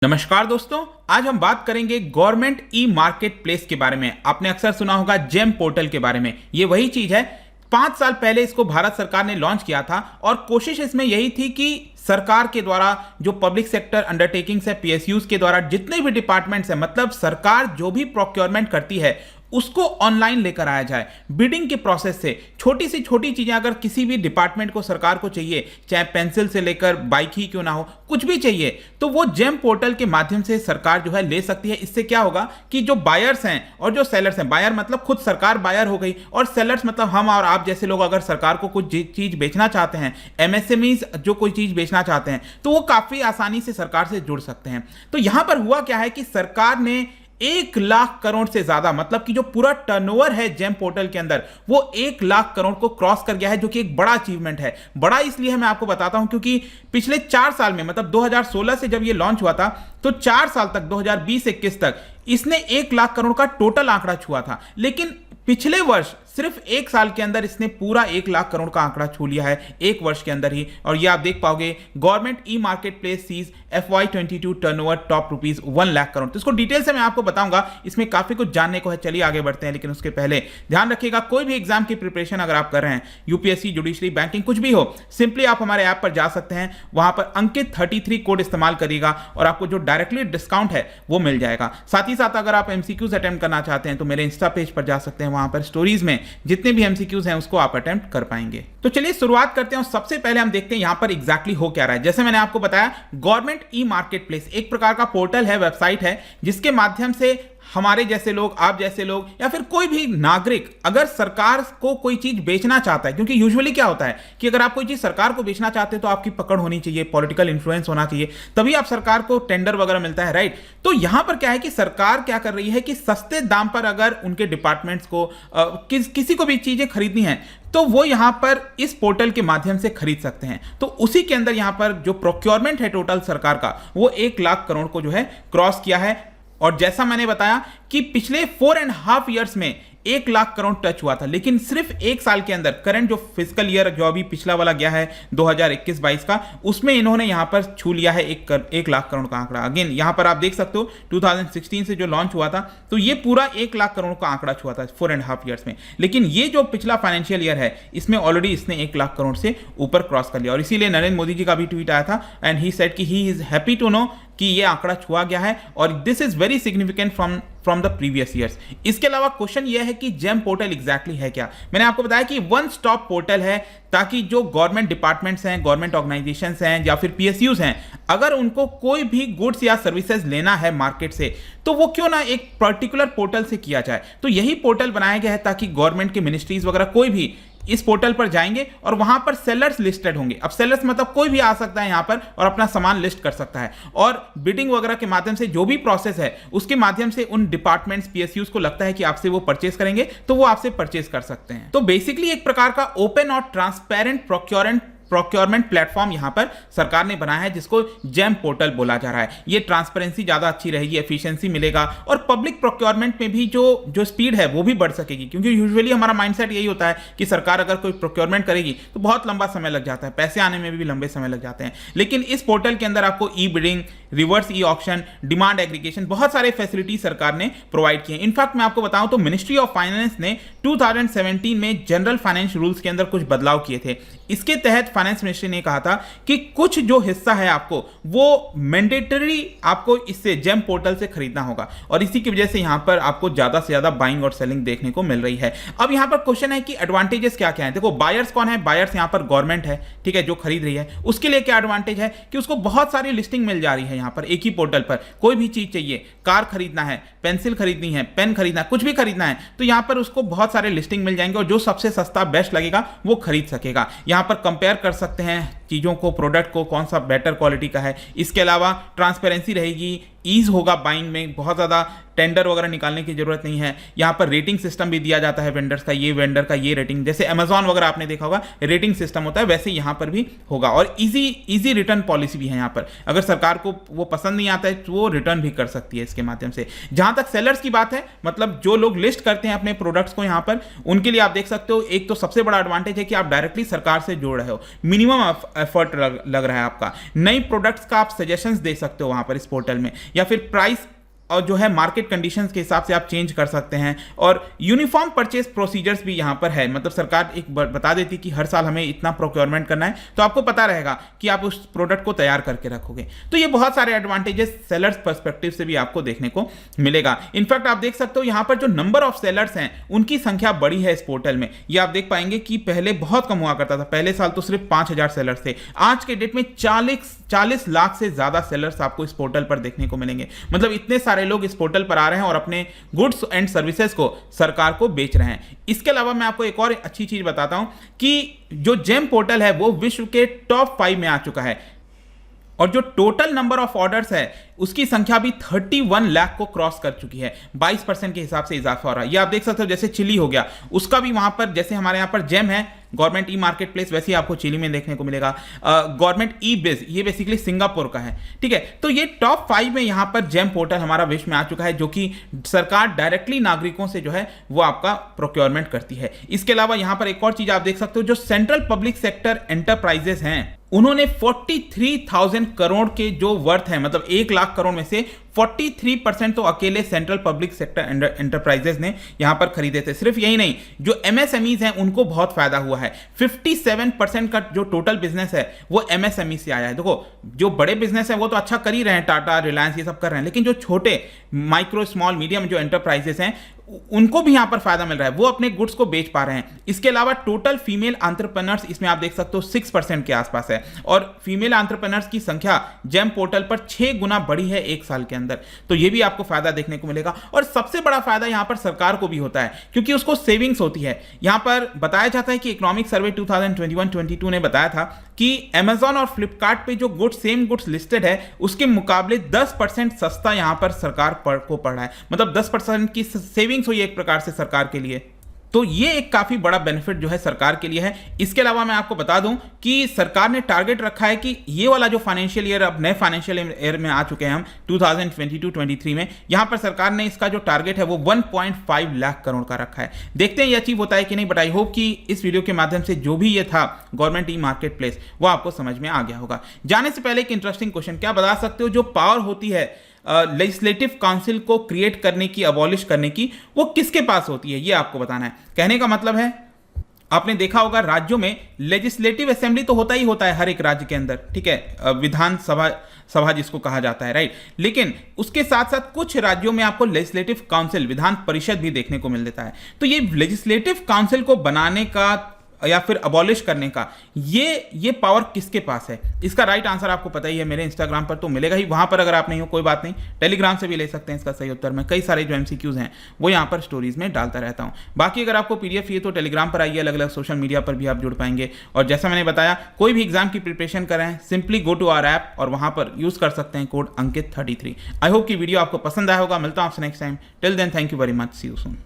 नमस्कार दोस्तों, आज हम बात करेंगे गवर्नमेंट ई मार्केट प्लेस के बारे में। आपने अक्सर सुना होगा जेम पोर्टल के बारे में। ये वही चीज है। 5 साल पहले इसको भारत सरकार ने लॉन्च किया था और कोशिश इसमें यही थी कि सरकार के द्वारा जो पब्लिक सेक्टर अंडरटेकिंग्स है, पीएसयूज के द्वारा जितने भी डिपार्टमेंट्स हैं, मतलब सरकार जो भी प्रोक्योरमेंट करती है उसको ऑनलाइन लेकर आया जाए। बिडिंग के प्रोसेस से छोटी सी छोटी चीजें अगर किसी भी डिपार्टमेंट को, सरकार को चाहिए, चाहे पेंसिल से लेकर बाइक ही क्यों ना हो, कुछ भी चाहिए तो वो जेम पोर्टल के माध्यम से सरकार जो है ले सकती है। इससे क्या होगा कि जो बायर्स हैं और जो सेलर्स हैं, बायर मतलब खुद सरकार बायर हो गई, और सेलर्स मतलब हम और आप जैसे लोग अगर सरकार को कुछ चीज बेचना चाहते हैं, एमएसएमईज जो कोई चीज बेचना चाहते हैं, तो वो काफी आसानी से सरकार से जुड़ सकते हैं। तो यहां पर हुआ क्या है कि सरकार ने 1 लाख करोड़ से ज्यादा, मतलब कि जो पूरा टर्नओवर है जेम पोर्टल के अंदर, वो 1 लाख करोड़ को क्रॉस कर गया है, जो कि एक बड़ा अचीवमेंट है। बड़ा इसलिए मैं आपको बताता हूं क्योंकि पिछले 4 साल में, मतलब 2016 से जब ये लॉन्च हुआ था, तो 4 साल तक 2020-21 तक इसने 1 लाख करोड़ का टोटल आंकड़ा छुआ था। लेकिन पिछले वर्ष सिर्फ 1 साल के अंदर इसने पूरा 1 लाख करोड़ का आंकड़ा छू लिया है, 1 वर्ष के अंदर ही। और ये आप देख पाओगे, government e market place sees FY22 turnover top ₹1 lakh crore. तो इसको डिटेल से मैं आपको बताऊंगा, इसमें काफी कुछ जानने को है। चलिए आगे बढ़ते हैं, लेकिन उसके पहले ध्यान रखिएगा, कोई भी एग्जाम की प्रिपरेशन अगर आप कर रहे हैं, यूपीएससी, जुडिशरी, बैंकिंग, कुछ भी हो, सिंपली आप हमारे ऐप पर जा सकते हैं। वहां पर अंकित 33 कोड इस्तेमाल करिएगा और आपको जो डायरेक्टली डिस्काउंट है वो मिल जाएगा। साथ ही साथ अगर आप एमसीक्यूज अटेम्प्ट करना चाहते हैं तो मेरे इंस्टा पेज पर जा सकते हैं। वहां पर स्टोरीज में जितने भी एमसीक्यूज हैं उसको आप अटेम्प्ट कर पाएंगे। तो चलिए शुरुआत करते हैं। सबसे पहले हम देखते हैं यहां पर एग्जैक्टली हो क्या रहा है। जैसे मैंने आपको बताया, गवर्नमेंट ई मार्केट प्लेस एक प्रकार का पोर्टल है, वेबसाइट है, जिसके माध्यम से हमारे जैसे लोग, आप जैसे लोग, या फिर कोई भी नागरिक अगर सरकार को कोई चीज बेचना चाहता है, क्योंकि यूजुअली क्या होता है कि अगर आप कोई चीज सरकार को बेचना चाहते हैं तो आपकी पकड़ होनी चाहिए, पॉलिटिकल इन्फ्लुएंस होना चाहिए, तभी आप सरकार को टेंडर वगैरह मिलता है, राइट। तो यहां पर क्या है कि सरकार क्या कर रही है कि सस्ते दाम पर अगर उनके डिपार्टमेंट्स को किसी को भी चीजें खरीदनी है तो वो यहां पर इस पोर्टल के माध्यम से खरीद सकते हैं। तो उसी के अंदर यहां पर जो प्रोक्योरमेंट है टोटल सरकार का, वो 1 लाख करोड़ को जो है क्रॉस किया है। और जैसा मैंने बताया कि पिछले 4.5 ईयर्स में 1 लाख करोड़ टच हुआ था, लेकिन सिर्फ 1 साल के अंदर, करंट जो फिजिकल ईयर जो अभी पिछला वाला गया है 2021-22 का, उसमें इन्होंने यहां पर छू लिया है 1 लाख करोड़ का आंकड़ा। अगेन यहां पर आप देख सकते हो 2016 से जो लॉन्च हुआ था, तो ये पूरा 1 लाख करोड़ का आंकड़ा छुआ था 4.5 ईयर्स में। लेकिन ये जो पिछला फाइनेंशियल ईयर है, इसमें ऑलरेडी इसने 1 लाख करोड़ से ऊपर क्रॉस कर लिया। और इसीलिए नरेंद्र मोदी जी का भी ट्वीट आया था, एंड ही सेड कि he is happy to know कि ये आंकड़ा छुआ गया है और this is very significant from the previous years. इसके अलावा क्वेश्चन ये है कि जेम पोर्टल एग्जैक्टली है क्या। मैंने आपको बताया कि वन स्टॉप पोर्टल है, ताकि जो गवर्नमेंट डिपार्टमेंट्स हैं, गवर्नमेंट ऑर्गेनाइजेशंस हैं, या फिर पीएसयूज हैं, अगर उनको कोई भी गुड्स या सर्विसेज लेना है मार्केट से, तो वो क्यों ना एक पर्टिकुलर पोर्टल से किया जाए। तो यही पोर्टल बनाया गया है ताकि गवर्नमेंट के मिनिस्ट्रीज वगैरह कोई भी इस पोर्टल पर जाएंगे और वहां पर सेलर्स लिस्टेड होंगे। अब सेलर्स मतलब कोई भी आ सकता है यहां पर और अपना सामान लिस्ट कर सकता है, और बिडिंग वगैरह के माध्यम से जो भी प्रोसेस है उसके माध्यम से उन डिपार्टमेंट्स, पीएसयूज को लगता है कि आपसे वो परचेस करेंगे तो वो आपसे परचेस कर सकते हैं। तो बेसिकली एक प्रकार का ओपन और ट्रांसपेरेंट प्रोक्योरमेंट प्लेटफॉर्म यहां पर सरकार ने बनाया है, जिसको जेम पोर्टल बोला जा रहा है। ये ट्रांसपेरेंसी ज्यादा अच्छी रहेगी, एफिशिएंसी मिलेगा, और पब्लिक प्रोक्योरमेंट में भी जो स्पीड है वो भी बढ़ सकेगी। क्योंकि यूजुअली हमारा माइंडसेट यही होता है कि सरकार अगर कोई प्रोक्योरमेंट करेगी तो बहुत लंबा समय लग जाता है, पैसे आने में भी लंबे समय लग जाते हैं। लेकिन इस पोर्टल के अंदर आपको e bidding, reverse e auction, demand aggregation, बहुत सारे फैसिलिटी सरकार ने प्रोवाइड किए। इनफैक्ट मैं आपको बताऊं तो मिनिस्ट्री ऑफ फाइनेंस ने 2017 में जनरल फाइनेंस रूल्स के अंदर कुछ बदलाव किए थे। इसके तहत फाइनेंस मिनिस्ट्री ने कहा था कि कुछ जो हिस्सा है आपको वो मैंडेटरी आपको इससे जेम पोर्टल से खरीदना होगा, और इसी की वजह से यहां पर आपको ज्यादा से ज्यादा बाइंग और सेलिंग देखने को मिल रही है। अब यहां पर क्वेश्चन है कि एडवांटेजेस क्या क्या है। देखो, बायर्स कौन है? बायर्स यहां पर गवर्नमेंट है, ठीक है, जो खरीद रही है। उसके लिए क्या एडवांटेज है कि उसको बहुत सारी लिस्टिंग मिल जा रही है यहां पर एक ही पोर्टल पर। कोई भी चीज चाहिए, कार खरीदना है, पेंसिल खरीदनी है, पेन खरीदना है, कुछ भी खरीदना है, तो यहां पर उसको बहुत सारे लिस्टिंग मिल जाएंगे और जो सबसे सस्ता बेस्ट लगेगा वो खरीद सकेगा। यहां पर कंपेयर कर सकते हैं चीज़ों को, प्रोडक्ट को, कौन सा बेटर क्वालिटी का है। इसके अलावा ट्रांसपेरेंसी रहेगी, ईज होगा बाइंग में, बहुत ज़्यादा टेंडर वगैरह निकालने की जरूरत नहीं है। यहाँ पर रेटिंग सिस्टम भी दिया जाता है वेंडर्स का, ये वेंडर का ये रेटिंग, जैसे अमेजॉन वगैरह आपने देखा होगा रेटिंग सिस्टम होता है, वैसे यहाँ पर भी होगा। और इजी रिटर्न पॉलिसी भी है यहाँ पर, अगर सरकार को वो पसंद नहीं आता है तो वो रिटर्न भी कर सकती है इसके माध्यम से। जहां तक सेलर्स की बात है, मतलब जो लोग लिस्ट करते हैं अपने प्रोडक्ट्स को यहाँ पर, उनके लिए आप देख सकते हो एक तो सबसे बड़ा एडवांटेज है कि आप डायरेक्टली सरकार से जोड़ रहे हो, मिनिमम एफर्ट लग रहा है आपका। नई प्रोडक्ट्स का आप सजेशंस दे सकते हो वहां पर इस पोर्टल में, या फिर प्राइस और जो है मार्केट कंडीशंस के हिसाब से आप चेंज कर सकते हैं। और यूनिफॉर्म परचेस प्रोसीजर्स भी यहाँ पर है, मतलब सरकार एक बता देती कि हर साल हमें इतना प्रोक्योरमेंट करना है, तो आपको पता रहेगा कि आप उस प्रोडक्ट को तैयार करके रखोगे। तो ये बहुत सारे एडवांटेजेस सेलर्स पर्सपेक्टिव से भी आपको देखने को मिलेगा। इनफैक्ट आप देख सकते हो यहाँ पर जो नंबर ऑफ सेलर्स हैं उनकी संख्या बड़ी है इस पोर्टल में। ये आप देख पाएंगे कि पहले बहुत कम हुआ करता था, पहले साल तो सिर्फ 5000 सेलर्स थे, आज के डेट में 40 लाख से ज्यादा सेलर्स आपको इस पोर्टल पर देखने को मिलेंगे। मतलब इतने सारे लोग इस पोर्टल पर आ रहे हैं और अपने गुड्स एंड सर्विसेज को सरकार को बेच रहे हैं। इसके अलावा मैं आपको एक और अच्छी चीज बताता हूं कि जो जेम पोर्टल है वो विश्व के टॉप 5 में आ चुका है, और जो टोटल नंबर ऑफ ऑर्डर्स है उसकी संख्या भी 31 लाख को क्रॉस कर चुकी है। 22% के हिसाब से इजाफा हो रहा है। ये आप देख सकते हो, जैसे चिली हो गया, उसका भी वहां पर, जैसे हमारे यहां पर जेम है गवर्नमेंट ई मार्केट प्लेस, वैसे ही आपको चिली में देखने को मिलेगा। गवर्नमेंट ई बिज, ये बेसिकली सिंगापुर का है, ठीक है। तो ये टॉप 5 में यहां पर जेम पोर्टल हमारा विश्व में आ चुका है, जो कि सरकार डायरेक्टली नागरिकों से जो है वो आपका प्रोक्योरमेंट करती है। इसके अलावा यहां पर एक और चीज आप देख सकते हो, जो सेंट्रल पब्लिक सेक्टर एंटरप्राइजेस हैं उन्होंने 43,000 करोड़ के जो वर्थ है, मतलब 1 लाख करोड़ में से 43% तो अकेले सेंट्रल पब्लिक सेक्टर एंटरप्राइजेस ने यहां पर खरीदे थे। सिर्फ यही नहीं, जो एमएसएमईज हैं उनको बहुत फायदा हुआ है। 57% का जो टोटल बिजनेस है वो एमएसएमई से आया है। देखो, जो बड़े बिजनेस है वो तो अच्छा कर ही रहे हैं, टाटा, रिलायंस, ये सब कर रहे हैं, लेकिन जो छोटे माइक्रो स्मॉल मीडियम जो एंटरप्राइजेस हैं उनको भी यहां पर फायदा मिल रहा है, वो अपने गुड्स को बेच पा रहे हैं। इसके अलावा टोटल फीमेल एंटरप्रेन्योर्स इसमें आप देख सकते हो 6% के आसपास है, और फीमेल एंटरप्रेन्योर्स की संख्या जेम पोर्टल पर 6 गुना बढ़ी है 1 साल के अंदर। तो ये भी आपको फायदा देखने को मिलेगा। और सबसे बड़ा फायदा यहां पर सरकार को भी होता है, क्योंकि उसको सेविंग्स होती है। यहां पर बताया जाता है कि इकोनॉमिक सर्वे 2021-22 ने बताया था कि अमेजॉन और फ्लिपकार्ट पे जो गुड्स, सेम गुड्स लिस्टेड है, उसके मुकाबले 10% सस्ता यहां पर सरकार को पड़ रहा है। मतलब 10% की सेविंग्स हुई एक प्रकार से सरकार के लिए। तो ये एक काफी बड़ा बेनिफिट जो है सरकार के लिए है। इसके अलावा मैं आपको बता दूं कि सरकार ने टारगेट रखा है कि ये वाला जो फाइनेंशियल ईयर, अब नए फाइनेंशियल ईयर में आ चुके हैं हम 2022-23 में, यहां पर सरकार ने इसका जो टारगेट है वो 1.5 लाख करोड़ का रखा है। देखते हैं ये अचीव होता है कि नहीं, बट आई होप कि इस वीडियो के माध्यम से जो भी ये था गवर्नमेंट ई मार्केट प्लेस वो आपको समझ में आ गया होगा। जाने से पहले एक इंटरेस्टिंग क्वेश्चन, क्या बता सकते हो जो पावर होती है लेजिस्लेटिव काउंसिल को क्रिएट करने की, अबॉलिश करने की, वो किसके पास होती है, ये आपको बताना है। कहने का मतलब है, आपने देखा होगा राज्यों में लेजिस्लेटिव असेंबली तो होता ही होता है हर एक राज्य के अंदर, ठीक है, विधान सभा जिसको कहा जाता है, राइट। लेकिन उसके साथ साथ कुछ राज्यों में आपको लेजिस्लेटिव काउंसिल, विधान परिषद भी देखने को मिल देता है। तो ये लेजिस्लेटिव काउंसिल को बनाने का या फिर अबॉलिश करने का ये पावर किसके पास है, इसका राइट आंसर आपको पता ही है, मेरे इंस्टाग्राम पर तो मिलेगा ही। वहां पर अगर आप नहीं हो कोई बात नहीं, टेलीग्राम से भी ले सकते हैं इसका सही उत्तर। मैं कई सारे जो एमसीक्यूज हैं वो यहां पर स्टोरीज में डालता रहता हूं। बाकी अगर आपको पीडीएफ चाहिए तो टेलीग्राम पर आइए, अलग अलग सोशल मीडिया पर भी आप जुड़ पाएंगे। और जैसा मैंने बताया, कोई भी एग्जाम की प्रिपरेशन कर रहे हैं, simply go to our app और वहां पर यूज कर सकते हैं कोड अंकित 33। आई होप कि वीडियो आपको पसंद आया होगा। मिलता हूं आपसे next time. Till then, thank you very much, see you soon.